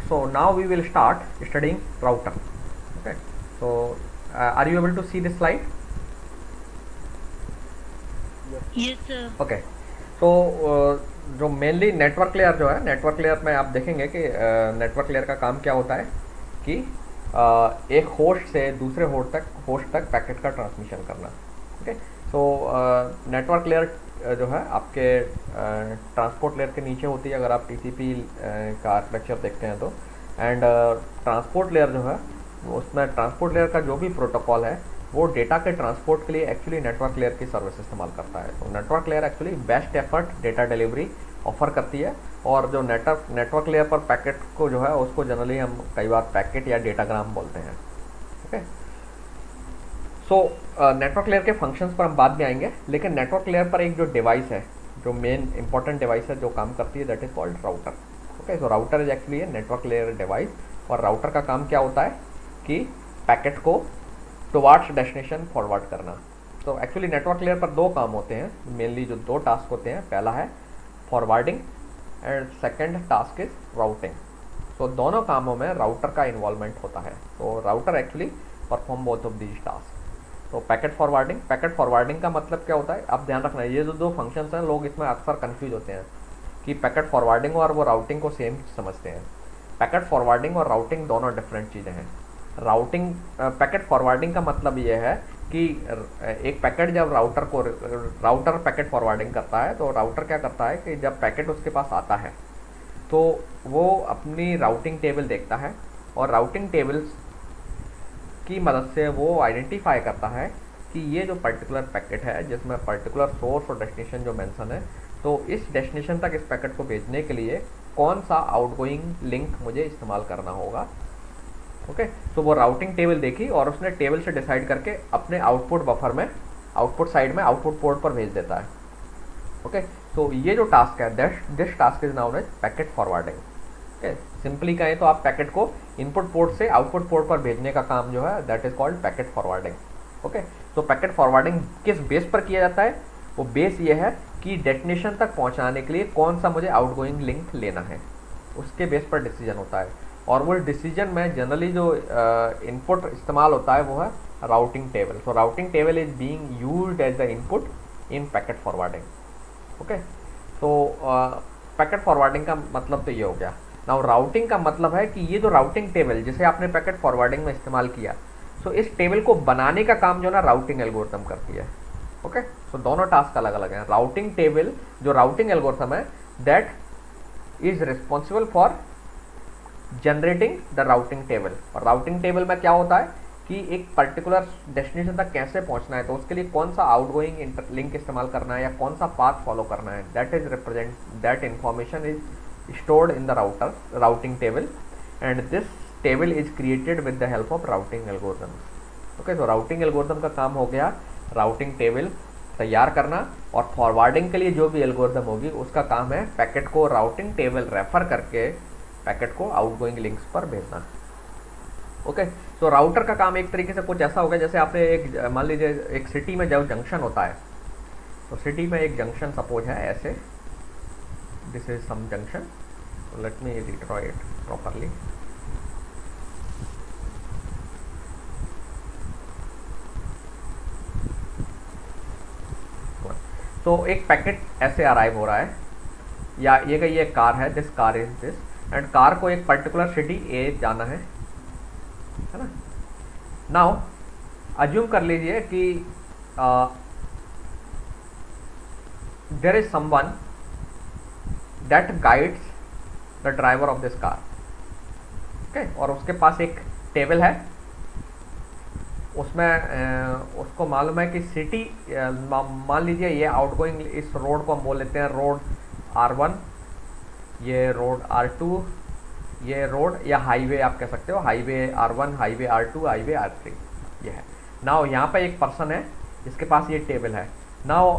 so now we will start studying router. Okay, so are you able to see this slide? Yes sir. Okay, so जो mainly network layer जो है, network layer में आप देखेंगे कि network layer का काम क्या होता है कि एक होस्ट से दूसरे होस्ट तक पैकेट का ट्रांसमिशन करना. ओके, सो नेटवर्क लेयर जो है आपके ट्रांसपोर्ट लेयर के नीचे होती है अगर आप टीसीपी का आर्किटेक्चर देखते हैं तो. एंड ट्रांसपोर्ट लेयर जो है उसमें ट्रांसपोर्ट लेयर का जो भी प्रोटोकॉल है वो डेटा के ट्रांसपोर्ट के लिए एक्चुअली नेटवर्क लेयर की सर्विस इस्तेमाल करता है. तो network layer actually best effort data delivery offer करती है. और जो नेटवर्क लेयर पर पैकेट को जो है उसको जनरली हम कई बार पैकेट या डेटाग्राम बोलते हैं. ओके, सो नेटवर्क लेयर के फंक्शंस पर हम बाद में आएंगे, लेकिन नेटवर्क लेयर पर एक जो डिवाइस है, जो मेन इंपॉर्टेंट डिवाइस है जो काम करती है, that is called router. Okay, so router is actually a network layer device. और राउटर का काम क्या होता है कि पैकेट को टुवार्ड्स डेस्टिनेशन फॉरवर्ड करना. तो एक्चुअली नेटवर्क लेयर पर दो काम होते हैं, मेनली जो दो टास्क होते हैं. पहला है forwarding and second task is routing. तो दोनों कामों में राउटर का इन्वॉल्वमेंट होता है. तो router actually perform both of these task. तो पैकेट फॉरवर्डिंग का मतलब क्या होता है, आप ध्यान रखना, ये जो दो फंक्शंस हैं लोग इसमें अक्सर कंफ्यूज होते हैं कि पैकेट फॉरवर्डिंग और वो राउटिंग को सेम समझते हैं. पैकेट फॉरवर्डिंग और राउटिंग दोनों डिफरेंट चीज़ें हैं. पैकेट फॉरवर्डिंग का मतलब ये है कि एक पैकेट जब राउटर पैकेट फॉरवर्डिंग करता है तो राउटर क्या करता है कि जब पैकेट उसके पास आता है तो वो अपनी राउटिंग टेबल देखता है और राउटिंग टेबल्स की मदद से वो आइडेंटिफाई करता है कि ये जो पर्टिकुलर पैकेट है जिसमें पर्टिकुलर सोर्स और डेस्टिनेशन जो मेंशन है, तो इस डेस्टिनेशन तक इस पैकेट को भेजने के लिए कौन सा आउटगोइंग लिंक मुझे इस्तेमाल करना होगा. ओके, तो वो राउटिंग टेबल देखी और उसने टेबल से डिसाइड करके अपने आउटपुट बफर में, आउटपुट साइड में, आउटपुट पोर्ट पर भेज देता है. ओके, तो ये जो टास्क है, this task is known as packet forwarding. Okay, simply कहें तो आप पैकेट को इनपुट पोर्ट से आउटपुट पोर्ट पर भेजने का काम जो है that is called packet forwarding. Okay, तो पैकेट फॉरवर्डिंग किस बेस पर किया जाता है, वो बेस ये है कि डेस्टिनेशन तक पहुंचाने के लिए कौन सा मुझे आउटगोइंग लिंक लेना है, उसके बेस पर डिसीजन होता है. और वो डिसीजन में जनरली जो इनपुट इस्तेमाल होता है वो है routing table. So routing table is being used as the input in packet forwarding. Okay, तो पैकेट फॉरवर्डिंग का मतलब तो ये हो गया. नाउ राउटिंग का मतलब है कि ये जो राउटिंग टेबल जिसे आपने पैकेट फॉरवर्डिंग में इस्तेमाल किया, सो इस टेबल को बनाने का काम जो ना राउटिंग एल्गोरिथम करती है. ओके, सो दोनों टास्क अलग अलग हैं. राउटिंग टेबल, जो राउटिंग एल्गोरिथम है, that is responsible for generating the routing table. और राउटिंग टेबल में क्या होता है कि एक पर्टिकुलर डेस्टिनेशन तक कैसे पहुंचना है, तो उसके लिए कौन सा आउटगोइंग लिंक इस्तेमाल करना है या कौन सा पाथ फॉलो करना है, that information is stored in the routing table, and this table is created with the help of routing algorithm. Okay, so routing algorithm का काम हो गया राउटिंग टेबल तैयार करना, और फॉरवर्डिंग के लिए जो भी एल्गोरिथम होगी उसका काम है पैकेट को राउटिंग टेबल रेफर करके पैकेट को आउटगोइंग लिंक्स पर भेजना. ओके, तो राउटर का काम एक तरीके से कुछ ऐसा हो गया जैसे आपने एक, मान लीजिए एक सिटी में जब जंक्शन होता है, तो सिटी में एक जंक्शन सपोज है ऐसे, this is some junction. So let me redraw it properly. तो एक पैकेट ऐसे अराइव हो रहा है, या ये कार है, this car is this, and car को एक पर्टिकुलर सिटी ए जाना है ना. नाउ अज्यूम कर लीजिए कि there is someone that guides the driver of this car. Okay, और उसके पास एक टेबल है, उसमें उसको मालूम है कि सिटी, मान लीजिए ये आउटगोइंग, इस रोड को हम बोल लेते हैं रोड R1, ये रोड R2, ये रोड या हाईवे आप कह सकते हो, highway R1, highway R2, highway R3 ये है. नाउ यहाँ पे एक पर्सन है जिसके पास ये टेबल है. नाउ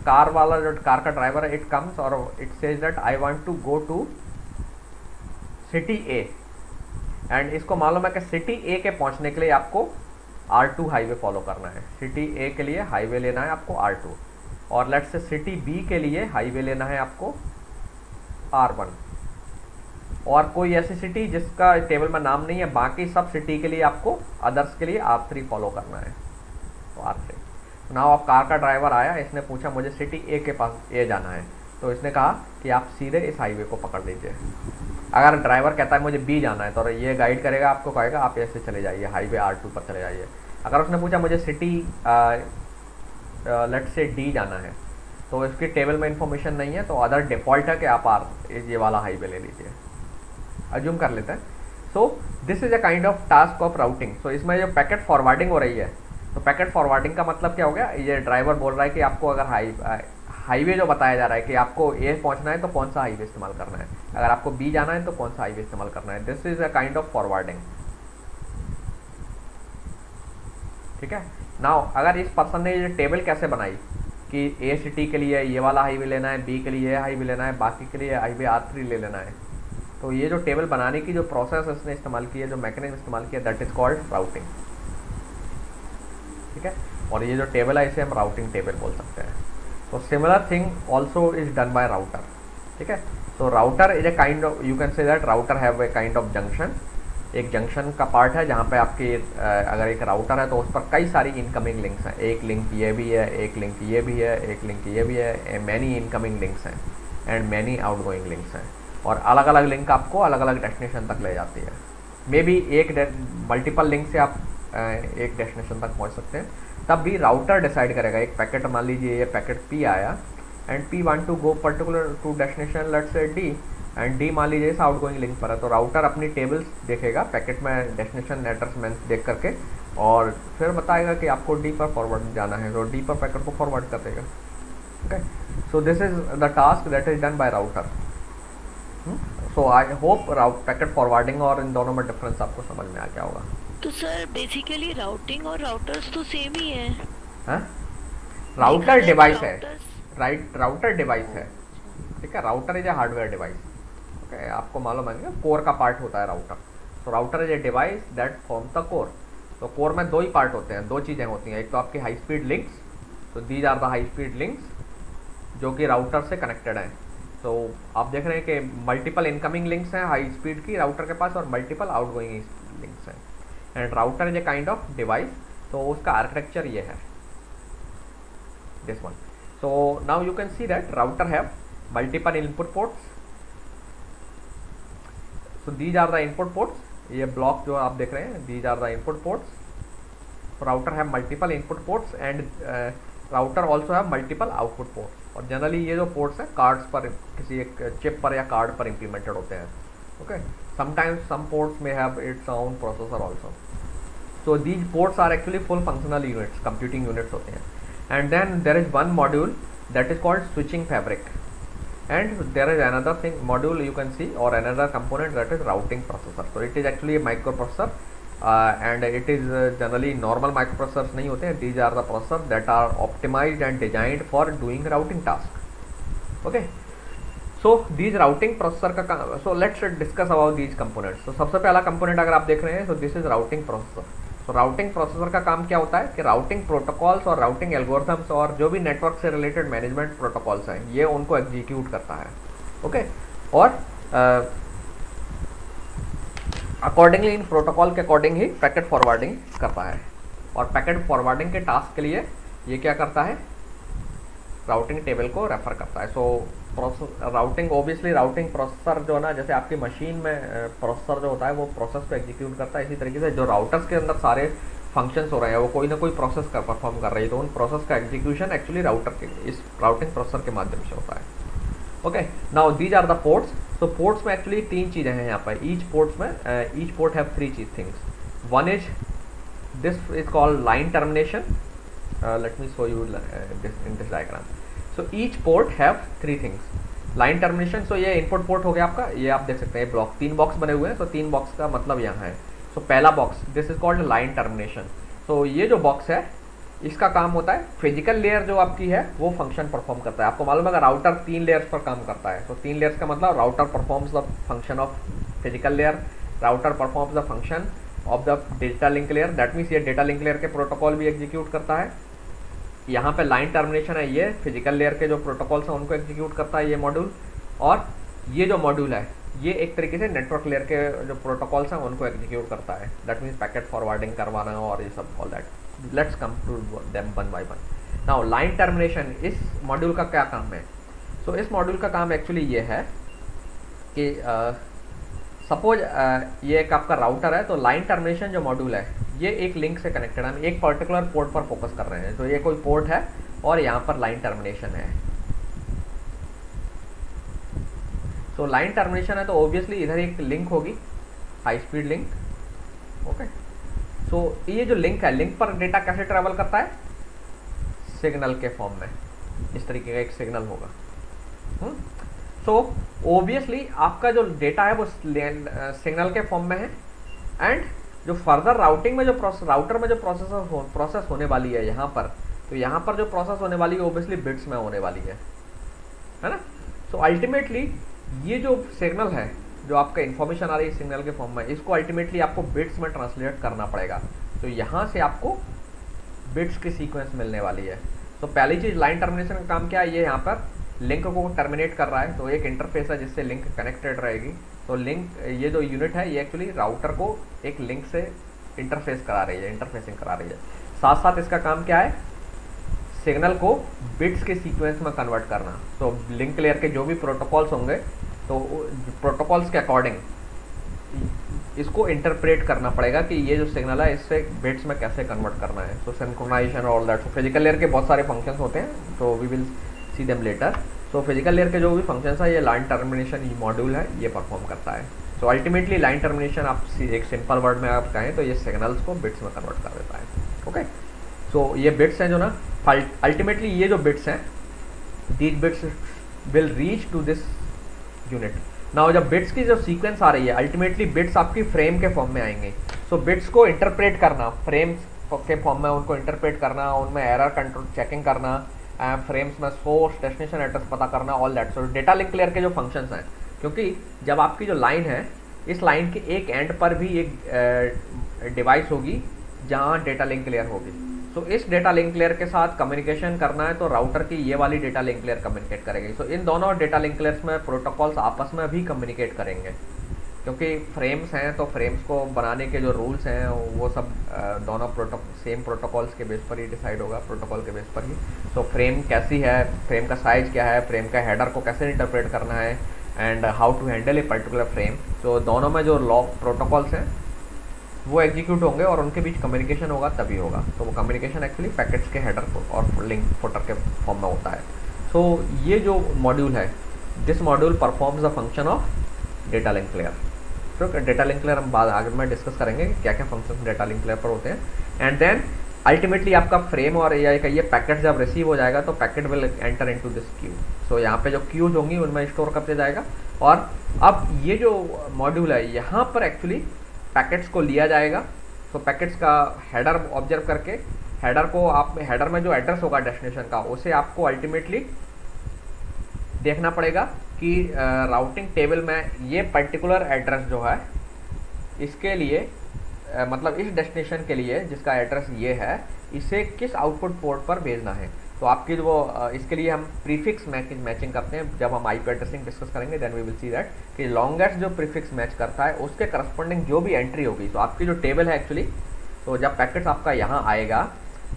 कार वाला जो कार का ड्राइवर है, इट कम्स और it says that I want to go to city A, and इसको मालूम है कि सिटी ए के पहुंचने के लिए आपको R2 हाईवे फॉलो करना है. सिटी ए के लिए हाईवे लेना है आपको R2, और लेट्स से सिटी बी के लिए हाईवे लेना है आपको R1. और कोई ऐसी सिटी जिसका टेबल में नाम नहीं है, बाकी सब सिटी के लिए आपको, अदर्स के लिए R3 फॉलो करना है। तो R3 नाउ आप कार का ड्राइवर आया, इसने पूछा मुझे सिटी ए के पास ए जाना है, तो इसने कहा कि आप सीधे इस हाईवे को पकड़ लीजिए। अगर ड्राइवर कहता है मुझे बी जाना है, तो ये गाइड करेगा आपको, कहेगा आप ऐसे चले जाइए, हाईवे R2 पर चले जाइए। अगर उसने पूछा मुझे सिटी लेट्स से डी जाना है, तो इसकी टेबल में इंफॉर्मेशन नहीं है, तो अदर डिफ़ॉल्ट है कि आप ये वाला हाईवे ले लीजिए, अज्यूम कर लेते हैं। So this is a kind of task of routing. So इसमें जो पैकेट फॉरवर्डिंग हो रही है, तो पैकेट फॉरवर्डिंग का मतलब क्या हो गया, ये ड्राइवर बोल रहा है कि आपको अगर हाईवे जो बताया जा रहा है कि आपको ए पहुंचना है तो कौन सा हाईवे इस्तेमाल करना है, अगर आपको बी जाना है तो कौन सा हाईवे इस्तेमाल करना है। This is a kind of forwarding, ठीक है। नाउ अगर इस पर्सन ने ये टेबल कैसे बनाई कि ए सिटी के लिए ये वाला हाईवे लेना है, बी के लिए ये हाईवे लेना है, बाकी के लिए हाईवे R3 ले लेना है, तो ये जो टेबल बनाने की जो प्रोसेस इसने इस्तेमाल की है, जो मैकेनिज्म इस्तेमाल किया, दैट इज कॉल्ड राउटिंग, ठीक है। और ये जो टेबल है इसे हम राउटिंग टेबल बोल सकते हैं। तो similar thing also is done by router, ठीक है। तो router is a kind of, you can say that router have a kind of junction, एक जंक्शन का पार्ट है जहाँ पे आपकी अगर एक राउटर है तो उस पर कई सारी इनकमिंग लिंक्स हैं, एक लिंक ये भी है, एक लिंक ये भी है, एक लिंक ये भी है, मैनी इनकमिंग लिंक्स हैं एंड मैनी आउटगोइंग लिंक्स हैं, और अलग अलग लिंक आपको अलग अलग डेस्टिनेशन तक ले जाती है। मे बी एक मल्टीपल लिंक से आप एक डेस्टिनेशन तक पहुँच सकते हैं, तब भी राउटर डिसाइड करेगा। एक पैकेट मान लीजिए ये पैकेट P आया and P want to go particular to destination let's say D, and D मान लीजिए इस आउटगोइंग लिंक पर है, तो राउटर अपनी टेबल्स देखेगा पैकेट में डेस्टिनेशन एड्रेस में देख करके, और फिर बताएगा कि आपको D पर फॉरवर्ड जाना है, तो D पर पैकेट को फॉरवर्ड कर देगा। Okay, so this is the task that is done by router. So I hope packet forwarding और इन दोनों में डिफरेंस आपको समझ में आ गया होगा। तो सर बेसिकली राउटिंग और राउटर्स तो सेम ही है। हाँ, राउटर डिवाइस है, राइट, राउटर डिवाइस है, ठीक है। Router is A hardware device, okay, आपको मालूम है कोर का पार्ट होता है राउटर। तो router is a device that form the core. तो कोर में दो ही पार्ट होते हैं, दो चीज़ें होती हैं, एक तो आपकी हाई स्पीड लिंक्स, तो these are the high speed links जो कि राउटर से कनेक्टेड हैं। तो आप देख रहे हैं कि मल्टीपल इनकमिंग लिंक्स हैं हाई स्पीड की राउटर के पास, और मल्टीपल आउटगोइंग लिंक्स हैं, and router is a kind of device. तो उसका आर्किटेक्चर ये है, this one. So now you can see that router have multiple input ports. So these are the input ports, ये block जो आप देख रहे हैं, these are the input ports. Router have multiple input ports and router also have multiple output ports. और generally ये जो ports हैं कार्ड्स पर, किसी एक चिप पर या कार्ड पर इम्प्लीमेंटेड होते हैं, ओके। समटाइम्स सम पोर्ट्स में have its own processor also. So these ports are actually full functional units, computing units होते हैं. And then there is one module that is called switching fabric, and there is another thing module you can see, or another component that is routing processor. So it is actually a microprocessor, and it is generally normal microprocessors नहीं होते हैं. These are the processors that are optimized and designed for doing routing task. Okay. So these routing processor का काम, so let's discuss about these components. So सबसे पहला component अगर आप देख रहे हैं, so this is routing processor. तो राउटिंग प्रोसेसर का काम क्या होता है कि राउटिंग प्रोटोकॉल्स और राउटिंग एल्गोरिथम्स और जो भी नेटवर्क से रिलेटेड मैनेजमेंट प्रोटोकॉल्स हैं ये उनको एग्जीक्यूट करता है, ओके। और अकॉर्डिंगली इन प्रोटोकॉल के अकॉर्डिंग ही पैकेट फॉरवर्डिंग करता है। और पैकेट फॉरवर्डिंग के टास्क के लिए ये क्या करता है, राउटिंग टेबल को रेफर करता है। सो राउटिंग, ओबियसली राउटिंग प्रोसेसर जो है ना, जैसे आपकी मशीन में प्रोसेसर जो होता है वो प्रोसेस को एग्जीक्यूट करता है, इसी तरीके से जो राउटर्स के अंदर सारे फंक्शंस हो रहे हैं वो कोई ना कोई प्रोसेस का परफॉर्म कर रही है, तो उन प्रोसेस का एग्जीक्यूशन एक्चुअली राउटर के इस राउटिंग प्रोसेसर के माध्यम से होता है, okay. Now these are the ports. तो पोर्ट्स में एक्चुअली तीन चीज़ें हैं यहाँ पर, each port have three things. One is this is called line termination, let me show you in this diagram. So each port have three things. Line termination, so ये input port हो गया आपका, ये आप देख सकते हैं ब्लॉक, तीन बॉक्स बने हुए हैं, तो तीन बॉक्स का मतलब यहाँ है। So पहला box, this is called line termination. तो ये जो बॉक्स है इसका काम होता है, फिजिकल लेयर जो आपकी है वो फंक्शन परफॉर्म करता है। आपको मालूम है अगर राउटर तीन लेयर्स पर काम करता है, तो तीन लेयर्स का मतलब router performs the function of physical layer, router performs the function of the data link layer, that means ये डेटा लिंक लेयर के प्रोटोकॉल भी एग्जीक्यूट करता है। यहाँ पे लाइन टर्मिनेशन है, ये फिजिकल लेयर के जो प्रोटोकॉल्स हैं उनको एग्जीक्यूट करता है ये मॉड्यूल। और ये जो मॉड्यूल है ये एक तरीके से नेटवर्क लेयर के जो प्रोटोकॉल्स हैं उनको एग्जीक्यूट करता है, दैट मीन्स पैकेट फॉरवर्डिंग करवाना और ये सब all that. Let's come to them one by one. Now line termination, इस मॉड्यूल का क्या काम है? सो इस मॉड्यूल का काम एक्चुअली ये है कि सपोज ये एक आपका राउटर है, तो लाइन टर्मिनेशन जो मॉड्यूल है ये एक लिंक से कनेक्टेड है, हम एक पर्टिकुलर पोर्ट पर फोकस कर रहे हैं, तो ये कोई पोर्ट है और यहाँ पर लाइन टर्मिनेशन है। सो लाइन टर्मिनेशन है तो ऑब्वियसली इधर एक लिंक होगी, high speed link. Okay, so ये जो लिंक है, लिंक पर डेटा कैसे ट्रेवल करता है? सिग्नल के फॉर्म में, इस तरीके का एक सिग्नल होगा। सो ऑब्वियसली आपका जो डेटा है वो सिग्नल के फॉर्म में है, एंड जो फर्दर राउटिंग में जो राउटर में जो प्रोसेस होने वाली है यहाँ पर, तो यहाँ पर जो प्रोसेस होने वाली है ऑब्वियसली बिट्स में होने वाली है ना। सो अल्टीमेटली ये जो सिग्नल है, जो आपका इन्फॉर्मेशन आ रही है सिग्नल के फॉर्म में, इसको अल्टीमेटली आपको बिट्स में ट्रांसलेट करना पड़ेगा। तो यहाँ से आपको बिट्स की सीक्वेंस मिलने वाली है। तो पहली चीज़ लाइन टर्मिनेशन का काम क्या है? ये यहाँ पर लिंक को टर्मिनेट कर रहा है, तो एक इंटरफेस है जिससे लिंक कनेक्टेड रहेगी। तो लिंक, ये जो यूनिट है ये एक्चुअली राउटर को एक लिंक से इंटरफेस करा रही है, इंटरफेसिंग करा रही है। साथ साथ इसका काम क्या है? सिग्नल को बिट्स के सीक्वेंस में कन्वर्ट करना। तो लिंक लेयर के जो भी प्रोटोकॉल्स होंगे, तो प्रोटोकॉल्स के अकॉर्डिंग इसको इंटरप्रेट करना पड़ेगा कि ये जो सिग्नल है इससे बिट्स में कैसे कन्वर्ट करना है। सो सिंक्रोनाइजेशन और all that. So physical layer के बहुत सारे फंक्शंस होते हैं, तो we will see them later. So physical layer के जो भी फंक्शंस है, ये लाइन टर्मिनेशन मॉड्यूल है, ये परफॉर्म करता है। सो अल्टीमेटली लाइन टर्मिनेशन, आप एक सिंपल वर्ड में आप कहें तो ये सिग्नल्स को बिट्स में कन्वर्ट कर देता है। ओके, सो ये बिट्स हैं जो ना, अल्टीमेटली ये जो बिट्स हैं, these bits will reach to this unit. Now जब बिट्स की जो सीक्वेंस आ रही है, अल्टीमेटली बिट्स आपकी फ्रेम के फॉर्म में आएंगे। सो बिट्स को इंटरप्रेट करना, फ्रेम्स के फॉर्म में उनको इंटरप्रेट करना, उनमें एरर कंट्रोल चेकिंग करना, फ्रेम्स में सोर्स डेस्टिनेशन एड्रेस पता करना, all that. So data link layer के जो फंक्शंस हैं, क्योंकि जब आपकी जो लाइन है, इस लाइन के एक एंड पर भी एक डिवाइस होगी जहाँ डेटा लिंक लेयर होगी। तो इस डेटा लिंक लेयर के साथ कम्युनिकेशन करना है, तो राउटर की ये वाली डेटा लिंक लेयर कम्युनिकेट करेगी। सो इन दोनों डेटा लिंक लेयर्स में प्रोटोकॉल्स आपस में भी कम्युनिकेट करेंगे, क्योंकि फ्रेम्स हैं, तो फ्रेम्स को बनाने के जो रूल्स हैं वो सब दोनों सेम प्रोटोकॉल्स के बेस पर ही डिसाइड होगा, प्रोटोकॉल के बेस पर ही। सो फ्रेम कैसी है, फ्रेम का साइज़ क्या है, फ्रेम का हेडर को कैसे इंटरप्रेट करना है, and how to handle a particular frame. तो दोनों में जो लॉ प्रोटोकॉल्स हैं वो एग्जीक्यूट होंगे और उनके बीच कम्युनिकेशन होगा तभी होगा। तो वो कम्युनिकेशन एक्चुअली पैकेट्स के हेडर और लिंक फुटर के फॉर्म में होता है। सो ये जो मॉड्यूल है, this module performs the function of data link layer. तो डेटा लिंक लेयर हम बाद आगे में डिस्कस करेंगे क्या क्या फंक्शन डेटा लिंक लेयर पर होते हैं। एंड देन अल्टीमेटली आपका फ्रेम और ये पैकेट जब रिसीव हो जाएगा तो packet will enter into this queue. So यहाँ पे जो क्यूज होंगी उनमें स्टोर करते जाएगा। और अब ये जो मॉड्यूल है, यहाँ पर एक्चुअली पैकेट्स को लिया जाएगा। तो पैकेट्स का हेडर ऑब्जर्व करके, हेडर को आप, हेडर में जो एड्रेस होगा डेस्टिनेशन का, उसे आपको अल्टीमेटली देखना पड़ेगा कि राउटिंग टेबल में ये पर्टिकुलर एड्रेस जो है, इसके लिए मतलब इस डेस्टिनेशन के लिए जिसका एड्रेस ये है, इसे किस आउटपुट पोर्ट पर भेजना है। तो आपकी जो इसके लिए हम प्रीफिक्स मैचिंग करते हैं। जब हम आईपी एड्रेसिंग डिस्कस करेंगे then we will see that कि लॉन्गेस्ट जो प्रीफिक्स मैच करता है उसके करस्पॉन्डिंग जो भी एंट्री होगी, तो आपकी जो टेबल है एक्चुअली, तो जब पैकेट्स आपका यहाँ आएगा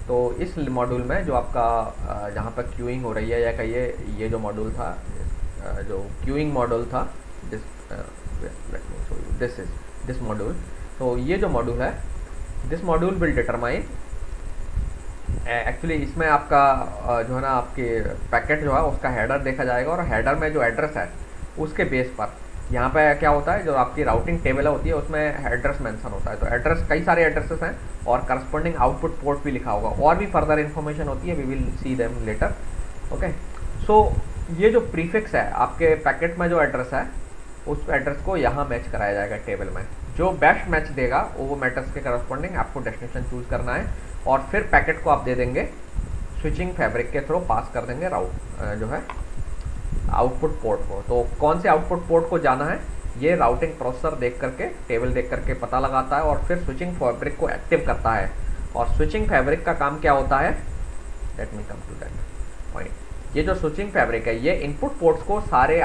तो इस मॉड्यूल में जो आपका जहाँ पर क्यूइंग हो रही है, या कहिए ये जो मॉड्यूल था, जो क्यूइंग मॉड्यूल था, दिस मॉड्यूल। तो ये जो मॉड्यूल है, this module will determine actually, इसमें आपका जो है ना, आपके पैकेट जो है उसका हेडर देखा जाएगा, और हेडर में जो एड्रेस है उसके बेस पर यहाँ पे क्या होता है, जो आपकी राउटिंग टेबल होती है उसमें एड्रेस मेंशन होता है। तो एड्रेस, कई सारे एड्रेसेस हैं और करस्पॉन्डिंग आउटपुट पोर्ट भी लिखा होगा, और भी फर्दर इन्फॉर्मेशन होती है, we will see them later. Okay, so ये जो प्रीफिक्स है आपके पैकेट में जो एड्रेस है, उस एड्रेस को यहाँ मैच कराया जाएगा टेबल में। जो बेस्ट मैच देगा वो एड्रेस के करस्पॉन्डिंग आपको डेस्टिनेशन चूज करना है, और फिर पैकेट को आप दे देंगे स्विचिंग फैब्रिक के थ्रू, पास कर देंगे जो है आउटपुट पोर्ट को। तो कौन से आउटपुट पोर्ट को जाना है, ये राउटिंग प्रोसेसर देख करके, टेबल देख करके पता लगाता है, और फिर स्विचिंग फैब्रिक को एक्टिव करता है। और स्विचिंग फैब्रिक का काम क्या होता है, let me come to that point. ये जो स्विचिंग फैब्रिक है ये इनपुट पोर्ट्स को सारे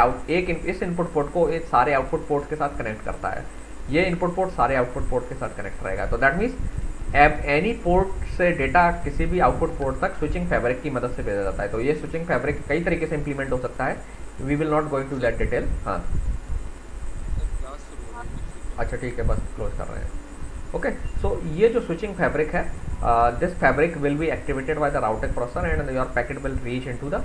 इस इनपुट पोर्ट को इस सारे आउटपुट पोर्ट्स के साथ कनेक्ट करता है। ये इनपुट पोर्ट सारे आउटपुट पोर्ट के साथ कनेक्ट रहेगा। तो दैट मीन्स एनी पोर्ट से डेटा किसी भी आउटपुट पोर्ट तक स्विचिंग फैब्रिक की मदद से भेजा जाता है। तो ये स्विचिंग फैब्रिक कई तरीके से इंप्लीमेंट हो सकता है, we will not going to that detail. हाँ अच्छा ठीक है, बस क्लोज कर रहे हैं। ओके सो ये जो स्विचिंग फैब्रिक है, this fabric will be activated by the routing processor and your packet will reach into the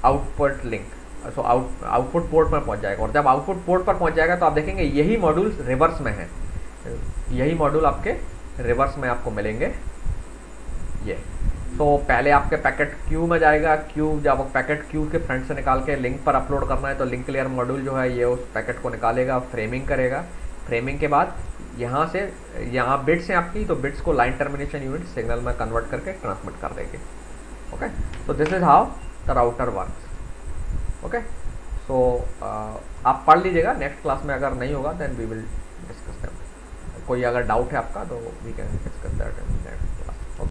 output link. So output port पर पहुंच जाएगा, और जब आउटपुट पोर्ट पर पहुंच जाएगा तो आप देखेंगे यही मॉड्यूल रिवर्स में है, यही मॉड्यूल आपके रिवर्स में आपको मिलेंगे ये। तो पहले आपके पैकेट क्यू में जाएगा, क्यू जब पैकेट क्यू के फ्रंट से निकाल के लिंक पर अपलोड करना है तो लिंक लेयर मॉड्यूल जो है ये उस पैकेट को निकालेगा, फ्रेमिंग करेगा। फ्रेमिंग के बाद यहाँ से यहाँ बिट्स हैं आपकी, तो बिट्स को लाइन टर्मिनेशन यूनिट सिग्नल में कन्वर्ट करके ट्रांसमिट कर देंगे। ओके तो this is how the router works. Okay so आप पढ़ लीजिएगा, नेक्स्ट क्लास में अगर नहीं होगा then we will discuss that. कोई अगर डाउट है आपका तो we can discuss that in next class.